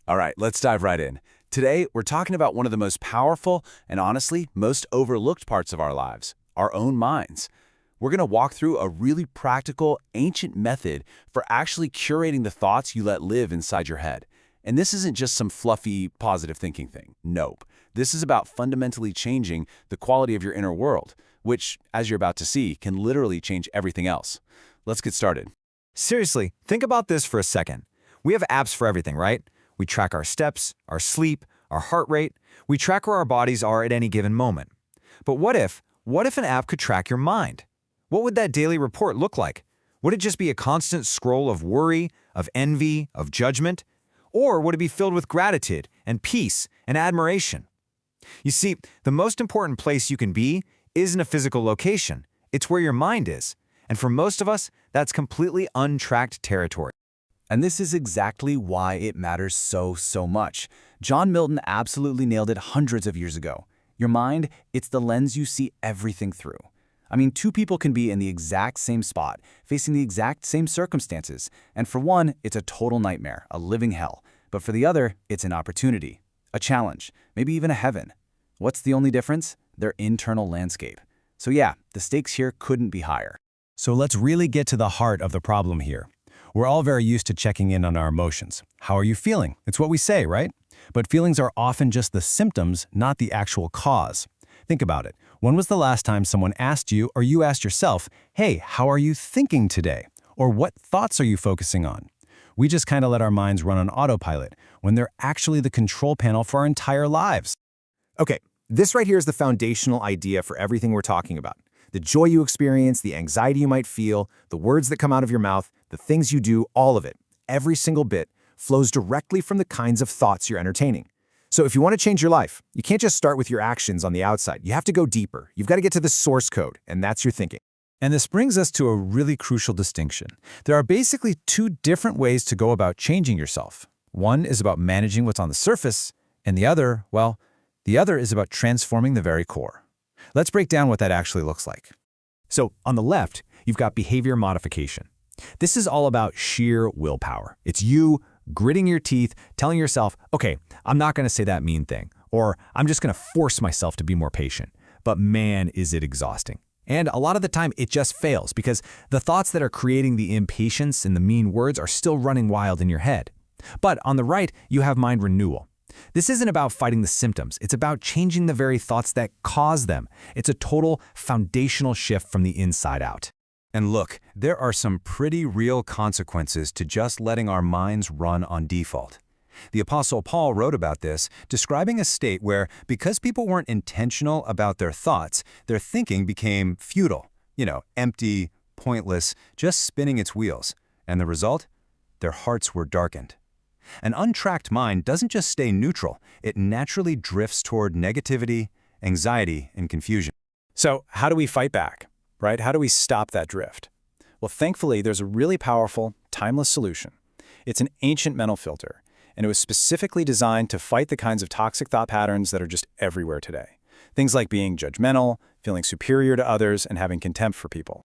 All right, let's dive right in. Today, we're talking about one of the most powerful and honestly, most overlooked parts of our lives, our own minds. We're going to walk through a really practical, ancient method for actually curating the thoughts you let live inside your head. And this isn't just some fluffy, positive thinking thing. Nope. This is about fundamentally changing the quality of your inner world, which, as you're about to see, can literally change everything else. Let's get started. Seriously, think about this for a second. We have apps for everything, right? We track our steps, our sleep, our heart rate. We track where our bodies are at any given moment. But what if an app could track your mind? What would that daily report look like? Would it just be a constant scroll of worry, of envy, of judgment? Or would it be filled with gratitude and peace and admiration? You see, the most important place you can be isn't a physical location. It's where your mind is. And for most of us, that's completely untracked territory. And this is exactly why it matters so much. John Milton absolutely nailed it hundreds of years ago. Your mind, it's the lens you see everything through. I mean, two people can be in the exact same spot, facing the exact same circumstances, and for one, it's a total nightmare, a living hell. But for the other, it's an opportunity, a challenge, maybe even a heaven. What's the only difference? Their internal landscape. So yeah, the stakes here couldn't be higher. So let's really get to the heart of the problem here. We're all very used to checking in on our emotions. How are you feeling? It's what we say, right? But feelings are often just the symptoms, not the actual cause. Think about it. When was the last time someone asked you or you asked yourself, hey, how are you thinking today? Or what thoughts are you focusing on? We just kind of let our minds run on autopilot when they're actually the control panel for our entire lives. Okay, this right here is the foundational idea for everything we're talking about. The joy you experience, the anxiety you might feel, the words that come out of your mouth, the things you do, all of it, every single bit, flows directly from the kinds of thoughts you're entertaining. So if you want to change your life, you can't just start with your actions on the outside. You have to go deeper. You've got to get to the source code, and that's your thinking. And this brings us to a really crucial distinction. There are basically two different ways to go about changing yourself. One is about managing what's on the surface, and the other is about transforming the very core. Let's break down what that actually looks like. So on the left, you've got behavior modification. This is all about sheer willpower. It's you gritting your teeth, telling yourself, okay, I'm not going to say that mean thing, or I'm just going to force myself to be more patient. But man, is it exhausting. And a lot of the time, it just fails because the thoughts that are creating the impatience and the mean words are still running wild in your head. But on the right, you have mind renewal. This isn't about fighting the symptoms. It's about changing the very thoughts that cause them. It's a total foundational shift from the inside out. And look, there are some pretty real consequences to just letting our minds run on default. The Apostle Paul wrote about this, describing a state where, because people weren't intentional about their thoughts, their thinking became futile, empty, pointless, just spinning its wheels. And the result? Their hearts were darkened. An untracked mind doesn't just stay neutral, it naturally drifts toward negativity, anxiety, and confusion. So how do we fight back, right? How do we stop that drift? Well, thankfully, there's a really powerful, timeless solution. It's an ancient mental filter, and it was specifically designed to fight the kinds of toxic thought patterns that are just everywhere today. Things like being judgmental, feeling superior to others, and having contempt for people.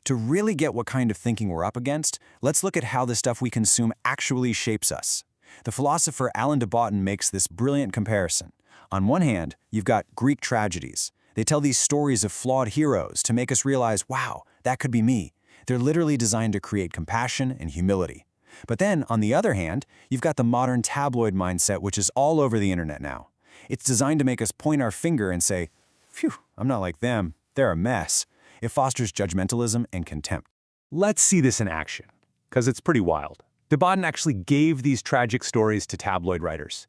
To really get what kind of thinking we're up against, let's look at how the stuff we consume actually shapes us. The philosopher Alain de Botton makes this brilliant comparison. On one hand, you've got Greek tragedies. They tell these stories of flawed heroes to make us realize, wow, that could be me. They're literally designed to create compassion and humility. But then, on the other hand, you've got the modern tabloid mindset, which is all over the internet now. It's designed to make us point our finger and say, phew, I'm not like them. They're a mess. It fosters judgmentalism and contempt. Let's see this in action, because it's pretty wild. De Botton actually gave these tragic stories to tabloid writers.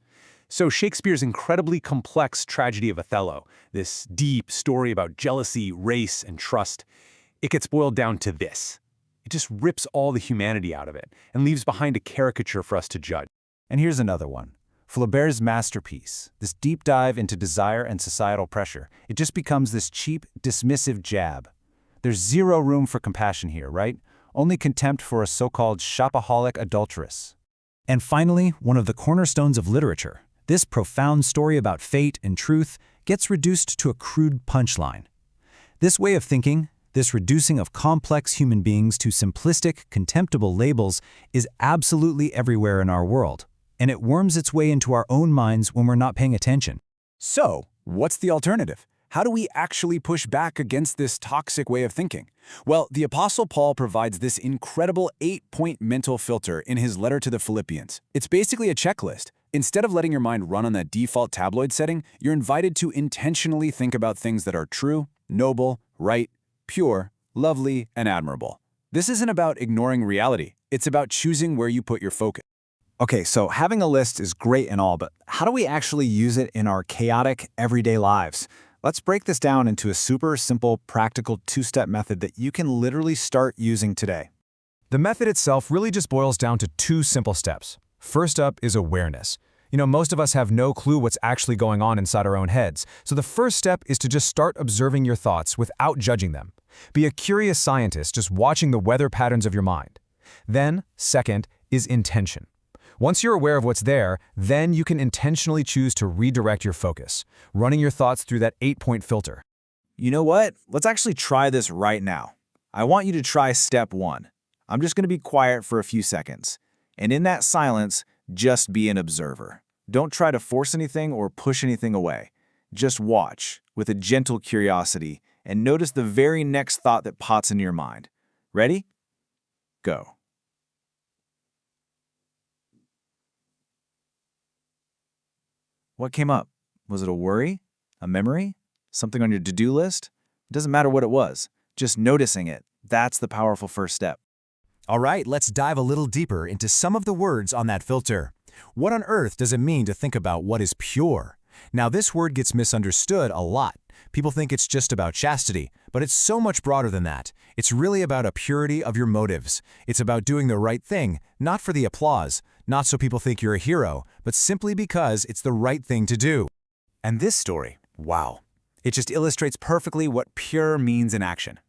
So Shakespeare's incredibly complex tragedy of Othello, this deep story about jealousy, race, and trust, it gets boiled down to this. It just rips all the humanity out of it and leaves behind a caricature for us to judge. And here's another one. Flaubert's masterpiece, this deep dive into desire and societal pressure. It just becomes this cheap, dismissive jab. There's zero room for compassion here, right? Only contempt for a so-called shopaholic adulteress. And finally, one of the cornerstones of literature. This profound story about fate and truth gets reduced to a crude punchline. This way of thinking, this reducing of complex human beings to simplistic, contemptible labels is absolutely everywhere in our world. and it worms its way into our own minds when we're not paying attention. So, what's the alternative? How do we actually push back against this toxic way of thinking? Well, the Apostle Paul provides this incredible 8-point mental filter in his letter to the Philippians. It's basically a checklist. Instead of letting your mind run on that default tabloid setting, you're invited to intentionally think about things that are true, noble, right, pure, lovely, and admirable. This isn't about ignoring reality. It's about choosing where you put your focus. Okay, so having a list is great and all, but how do we actually use it in our chaotic, everyday lives? Let's break this down into a super simple, practical 2-step method that you can literally start using today. The method itself really just boils down to 2 simple steps. First up is awareness. Most of us have no clue what's actually going on inside our own heads, so the first step is to just start observing your thoughts without judging them. Be a curious scientist just watching the weather patterns of your mind. Then, second, is intention. Once you're aware of what's there, then you can intentionally choose to redirect your focus, running your thoughts through that 8-point filter. You know what? Let's actually try this right now. I want you to try step 1. I'm just going to be quiet for a few seconds. And in that silence, just be an observer. Don't try to force anything or push anything away. Just watch with a gentle curiosity and notice the very next thought that pops into your mind. Ready? Go. What came up? Was it a worry? A memory? Something on your to-do list? It doesn't matter what it was. Just noticing it. That's the powerful first step. All right, let's dive a little deeper into some of the words on that filter. What on earth does it mean to think about what is pure? Now, this word gets misunderstood a lot. People think it's just about chastity, but it's so much broader than that. It's really about a purity of your motives. It's about doing the right thing, not for the applause, not so people think you're a hero, but simply because it's the right thing to do. And this story, wow, it just illustrates perfectly what pure means in action.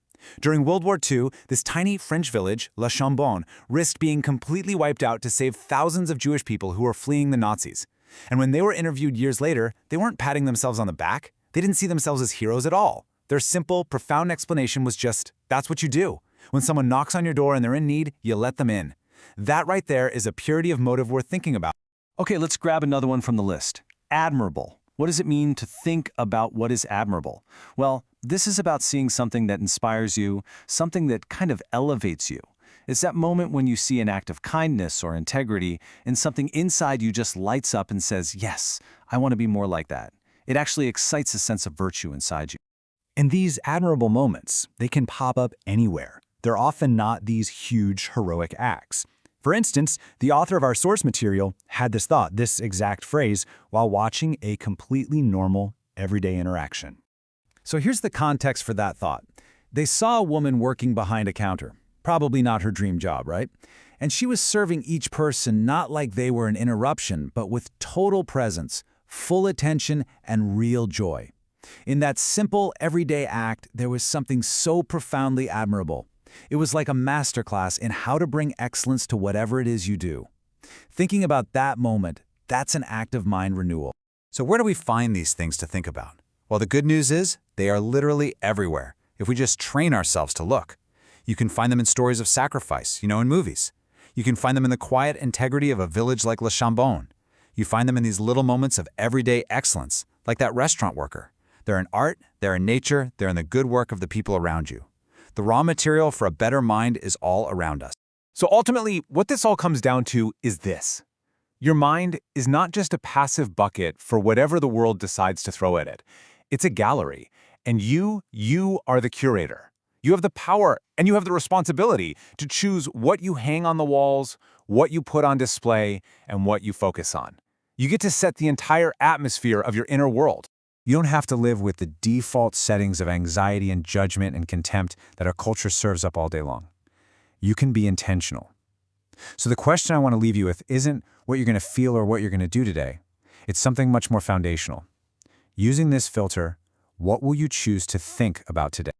During World War II, this tiny French village, La Chambon, risked being completely wiped out to save thousands of Jewish people who were fleeing the Nazis. And when they were interviewed years later, they weren't patting themselves on the back. They didn't see themselves as heroes at all. Their simple, profound explanation was just, that's what you do. When someone knocks on your door and they're in need, you let them in. That right there is a purity of motive worth thinking about. Okay, let's grab another one from the list. Admirable. What does it mean to think about what is admirable? Well, this is about seeing something that inspires you, something that kind of elevates you. It's that moment when you see an act of kindness or integrity, and something inside you just lights up and says, yes, I want to be more like that. It actually excites a sense of virtue inside you. And these admirable moments, they can pop up anywhere. They're often not these huge, heroic acts. For instance, the author of our source material had this thought, this exact phrase, while watching a completely normal, everyday interaction. So here's the context for that thought. They saw a woman working behind a counter. Probably not her dream job, right? And she was serving each person not like they were an interruption, but with total presence, full attention, and real joy. In that simple, everyday act, there was something so profoundly admirable. It was like a masterclass in how to bring excellence to whatever it is you do. Thinking about that moment, that's an act of mind renewal. So where do we find these things to think about? Well, the good news is they are literally everywhere, if we just train ourselves to look. You can find them in stories of sacrifice, in movies. You can find them in the quiet integrity of a village like Le Chambon. You find them in these little moments of everyday excellence, like that restaurant worker. They're in art, they're in nature, they're in the good work of the people around you. The raw material for a better mind is all around us. So ultimately, what this all comes down to is this. Your mind is not just a passive bucket for whatever the world decides to throw at it. It's a gallery, and you are the curator. You have the power and you have the responsibility to choose what you hang on the walls, what you put on display, and what you focus on. You get to set the entire atmosphere of your inner world. You don't have to live with the default settings of anxiety and judgment and contempt that our culture serves up all day long. You can be intentional. So the question I want to leave you with isn't what you're going to feel or what you're going to do today. It's something much more foundational. Using this filter, what will you choose to think about today?